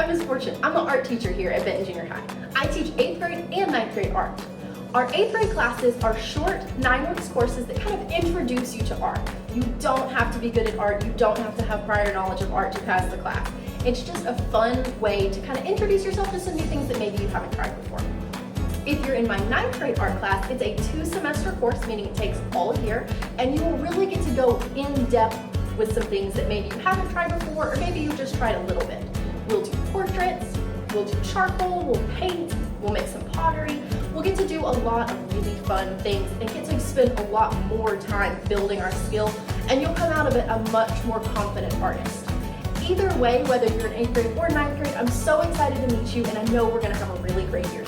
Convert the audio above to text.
Miss Fortune. I'm the art teacher here at Benton Junior High. I teach 8th grade and 9th grade art. Our 8th grade classes are short 9-week courses that kind of introduce you to art. You don't have to be good at art. You don't have to have prior knowledge of art to pass the class. It's just a fun way to kind of introduce yourself to some new things that maybe you haven't tried before. If you're in my 9th grade art class, it's a 2-semester course, meaning it takes all year, and you will really get to go in depth with some things that maybe you haven't tried before, or maybe you've just tried a little bit. We'll do portraits, we'll do charcoal, we'll paint, we'll make some pottery. We'll get to do a lot of really fun things and get to spend a lot more time building our skills, and you'll come out of it a much more confident artist. Either way, whether you're in 8th grade or 9th grade, I'm so excited to meet you, and I know we're gonna have a really great year.